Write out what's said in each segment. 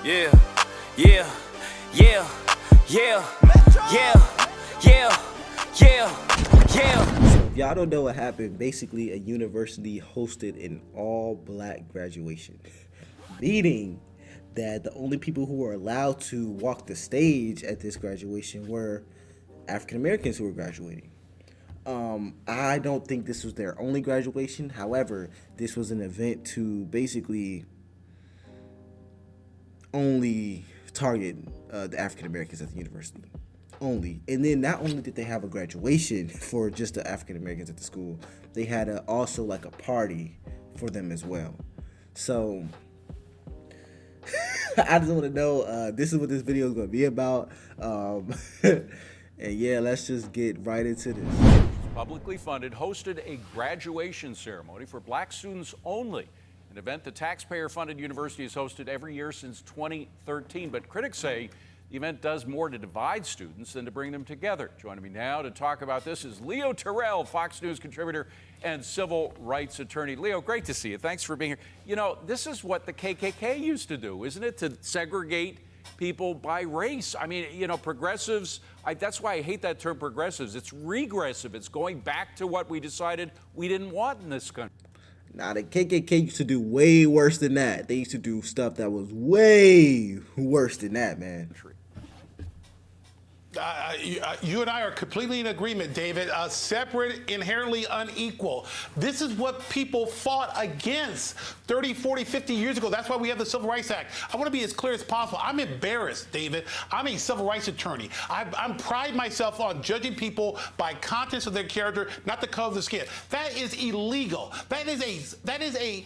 Yeah, yeah, yeah, yeah, yeah, yeah, yeah. So if y'all don't know what happened, basically a university hosted an all-black graduation, meaning that the only people who were allowed to walk the stage at this graduation were African Americans who were graduating. I don't think this was their only graduation. However, this was an event to basically only target the African Americans at the university. Only. And then not only did they have a graduation for just the African Americans at the school, they had also like a party for them as well. So I just want to know, this is what this video is going to be about. And yeah, let's just get right into this. Publicly funded, hosted a graduation ceremony for black students only. An event the taxpayer-funded university has hosted every year since 2013. But critics say the event does more to divide students than to bring them together. Joining me now to talk about this is Leo Terrell, Fox News contributor and civil rights attorney. Leo, great to see you. Thanks for being here. You know, this is what the KKK used to do, isn't it? To segregate people by race. I mean, you know, progressives, that's why I hate that term progressives. It's regressive. It's going back to what we decided we didn't want in this country. Nah, the KKK used to do way worse than that. They used to do stuff that was way worse than that, man. You and I are completely in agreement, David. Separate, inherently unequal. This is what people fought against 30, 40, 50 years ago. That's why we have the Civil Rights Act. I want to be as clear as possible. I'm embarrassed, David. I'm a civil rights attorney. I pride myself on judging people by contents of their character, not the color of the skin. That is illegal. That is a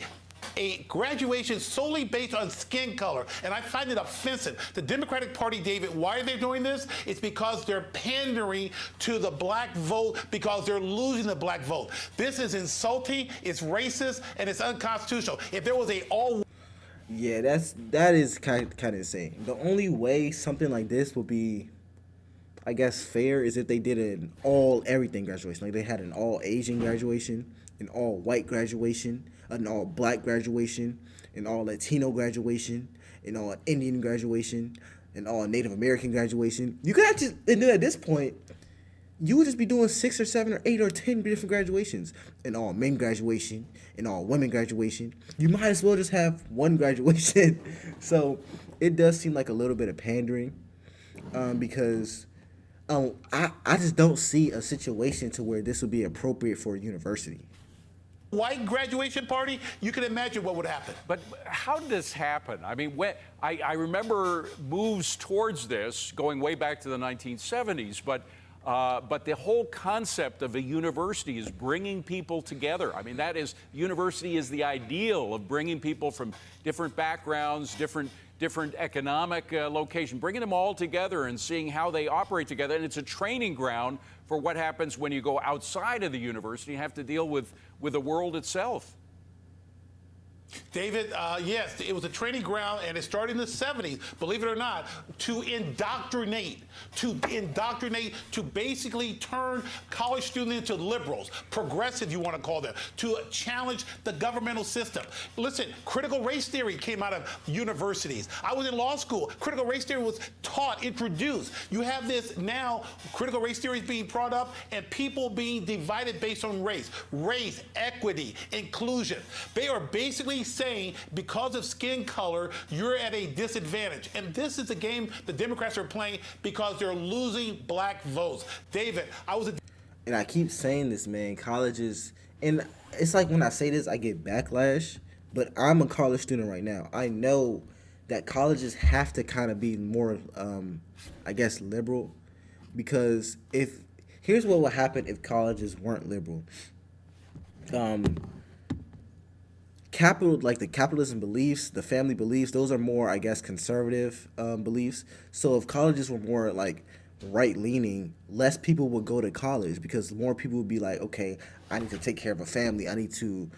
graduation solely based on skin color, and I find it offensive. The Democratic Party, David, why are they doing this? It's because they're pandering to the black vote, because they're losing the black vote. This is insulting, it's racist, and it's unconstitutional. If there was Yeah, that is kind of insane. The only way something like this would be, I guess, fair is if they did an all everything graduation. Like they had an all Asian graduation, an all white graduation, an all black graduation, an all Latino graduation, an all Indian graduation, an all Native American graduation. You could actually, and then at this point, you would just be doing 6 or 7 or 8 or 10 different graduations. An all men graduation, an all women graduation. You might as well just have one graduation. So it does seem like a little bit of pandering, because I just don't see a situation to where this would be appropriate for a university. white graduation party, you can imagine what would happen. But how did this happen? I mean, I remember moves towards this going way back to the 1970s, but the whole concept of a university is bringing people together. I mean, university is the ideal of bringing people from different backgrounds, different economic location, bringing them all together and seeing how they operate together. And it's a training ground for what happens when you go outside of the university and have to deal with the world itself. David, yes, it was a training ground, and it started in the 70s, believe it or not, to indoctrinate, to basically turn college students into liberals, progressive, you want to call them, to challenge the governmental system. Listen, critical race theory came out of universities. I was in law school. Critical race theory was taught, introduced. You have this now, critical race theory is being brought up, and people being divided based on race, equity, inclusion. They are basically saying because of skin color, you're at a disadvantage. And this is a game the Democrats are playing because they're losing black votes. David, And I keep saying this, man, colleges, and it's like when I say this, I get backlash, but I'm a college student right now. I know that colleges have to kind of be more, I guess, liberal, because here's what would happen if colleges weren't liberal. The capitalism beliefs, the family beliefs, those are more, I guess, conservative beliefs. So if colleges were more like right-leaning, less people would go to college because more people would be like, okay, I need to take care of a family. I need to,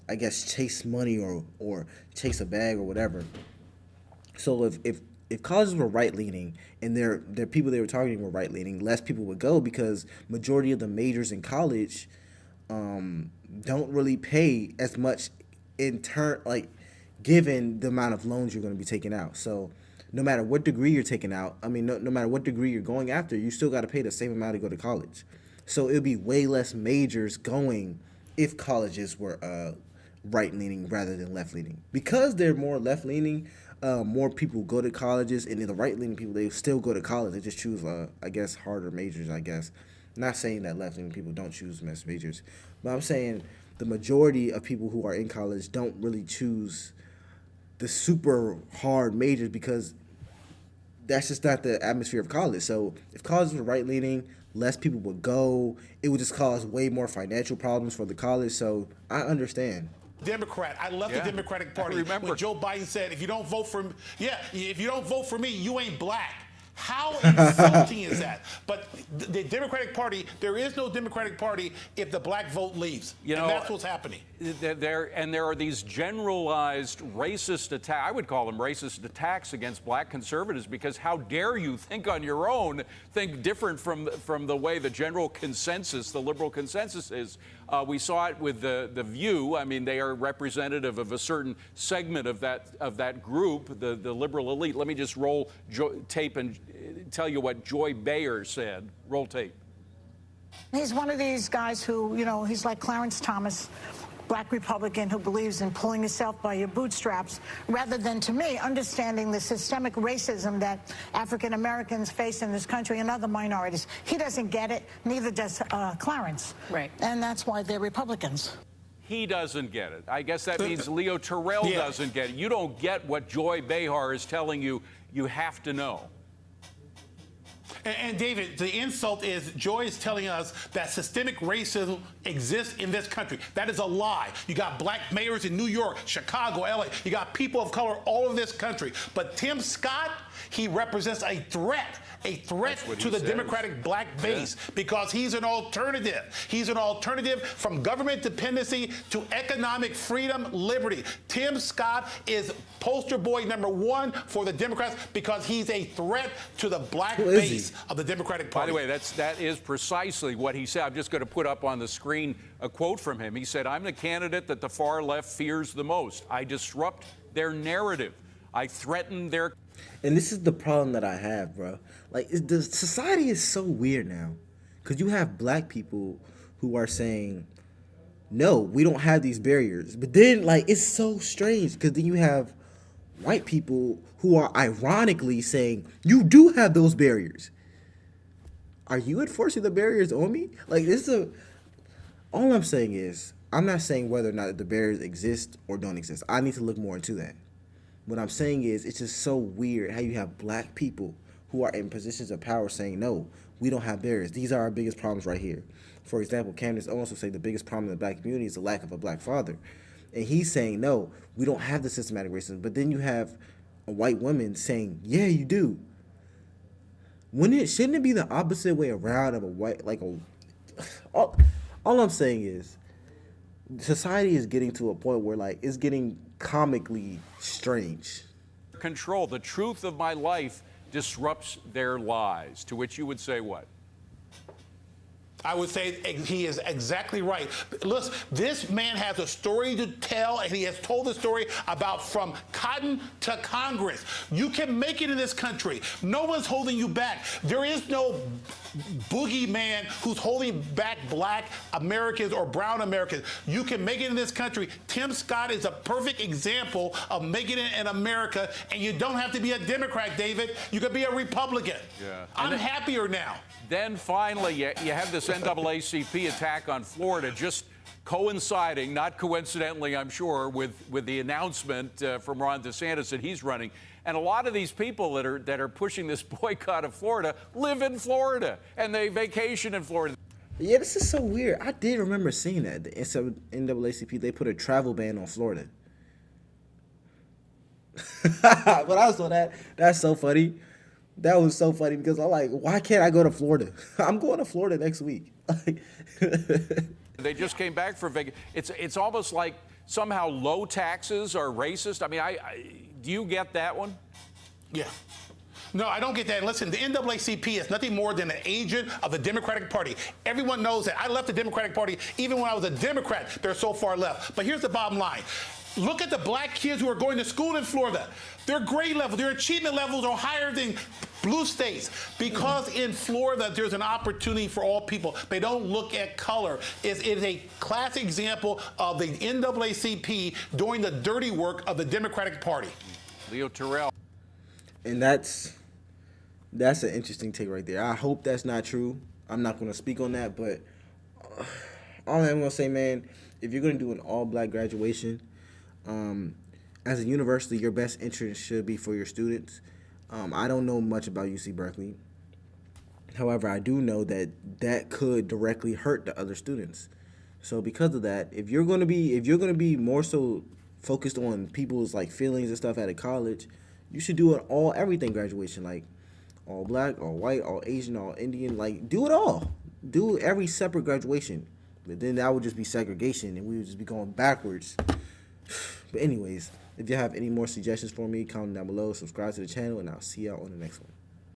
I guess, chase money or chase a bag or whatever. So if colleges were right-leaning and their people they were targeting were right-leaning, less people would go because majority of the majors in college don't really pay as much in turn, like given the amount of loans you're going to be taking out. So no matter what degree you're taking out, I mean, no matter what degree you're going after, you still got to pay the same amount to go to college. So it'll be way less majors going if colleges were right-leaning rather than left-leaning. Because they're more left-leaning, more people go to colleges, and then the right-leaning people, they still go to college. They just choose, I guess, harder majors, I guess. Not saying that left-leaning people don't choose majors, but I'm saying the majority of people who are in college don't really choose the super hard majors because that's just not the atmosphere of college. So if college was right-leaning, less people would go. It would just cause way more financial problems for the college. So I understand. Democrat. I left the Democratic Party when Joe Biden said, if you don't vote for me, you ain't black. How insulting is that? But the Democratic Party, there is no Democratic Party if the black vote leaves. And that's what's happening. There are these generalized racist attacks. I would call them racist attacks against black conservatives because how dare you think on your own, think different from the way the general consensus, the liberal consensus is. We saw it with the View. I mean, they are representative of a certain segment of that group, the liberal elite. Let me just roll tape and tell you what Joy Behar said. Roll tape. He's one of these guys who, he's like Clarence Thomas, black Republican who believes in pulling yourself by your bootstraps, rather than, to me, understanding the systemic racism that African Americans face in this country and other minorities. He doesn't get it, neither does Clarence. Right. And that's why they're Republicans. He doesn't get it. I guess that means Leo Terrell doesn't get it. You don't get what Joy Behar is telling you. You have to know. And David, the insult is Joy is telling us that systemic racism exists in this country. That is a lie. You got black mayors in New York, Chicago, LA. You got people of color all over this country. But Tim Scott, he represents a threat to the Democratic black base because he's an alternative. He's an alternative from government dependency to economic freedom, liberty. Tim Scott is poster boy #1 for the Democrats because he's a threat to the black base of the Democratic Party. By the way, that is precisely what he said. I'm just going to put up on the screen a quote from him. He said, "I'm the candidate that the far left fears the most. I disrupt their narrative. I threaten their..." And this is the problem that I have, bro. Like, the society is so weird now. Because you have black people who are saying, no, we don't have these barriers. But then, like, it's so strange. Because then you have white people who are ironically saying, you do have those barriers. Are you enforcing the barriers on me? Like, all I'm saying is, I'm not saying whether or not the barriers exist or don't exist. I need to look more into that. What I'm saying is, it's just so weird how you have black people who are in positions of power saying, no, we don't have barriers. These are our biggest problems right here. For example, Candace Owens will say the biggest problem in the black community is the lack of a black father. And he's saying, no, we don't have the systematic racism. But then you have a white woman saying, yeah, you do. Shouldn't it be the opposite way around of a white, all I'm saying is, society is getting to a point where, like, it's getting comically strange. Control. The truth of my life disrupts their lies. To which you would say what? I would say he is exactly right. Listen, this man has a story to tell, and he has told the story about from cotton to Congress. You can make it in this country. No one's holding you back. There is no boogeyman who's holding back black Americans or brown Americans. You can make it in this country. Tim Scott is a perfect example of making it in America, and you don't have to be a Democrat, David. You could be a Republican. Yeah. I'm happier now. Then finally, you have this NAACP attack on Florida, just coinciding, not coincidentally, I'm sure, with the announcement from Ron DeSantis that he's running. And a lot of these people that are pushing this boycott of Florida live in Florida, and they vacation in Florida. Yeah, this is so weird. I did remember seeing that. The NAACP, they put a travel ban on Florida. But I saw that. That's so funny. That was so funny because I'm like, why can't I go to Florida? I'm going to Florida next week. They just came back for vacation. It's almost like somehow low taxes are racist. I mean, do you get that one? Yeah. No, I don't get that. Listen, the NAACP is nothing more than an agent of the Democratic Party. Everyone knows that. I left the Democratic Party even when I was a Democrat. They're so far left. But here's the bottom line. Look at the black kids who are going to school in Florida. Their grade level, their achievement levels are higher than blue states because in Florida there's an opportunity for all people. They don't look at color. It is a classic example of the NAACP doing the dirty work of the Democratic Party. Leo Terrell. And that's an interesting take right there. I hope that's not true. I'm not going to speak on that, but all I'm going to say, man, if you're going to do an all-black graduation, as a university, your best interest should be for your students. I don't know much about UC Berkeley. However, I do know that could directly hurt the other students. So because of that, if you're going to be more so focused on people's like feelings and stuff at a college, you should do an all everything graduation, like all black, all white, all Asian, all Indian, like do it all. Do every separate graduation. But then that would just be segregation and we would just be going backwards. But anyways, if you have any more suggestions for me, comment down below, subscribe to the channel, and I'll see y'all on the next one.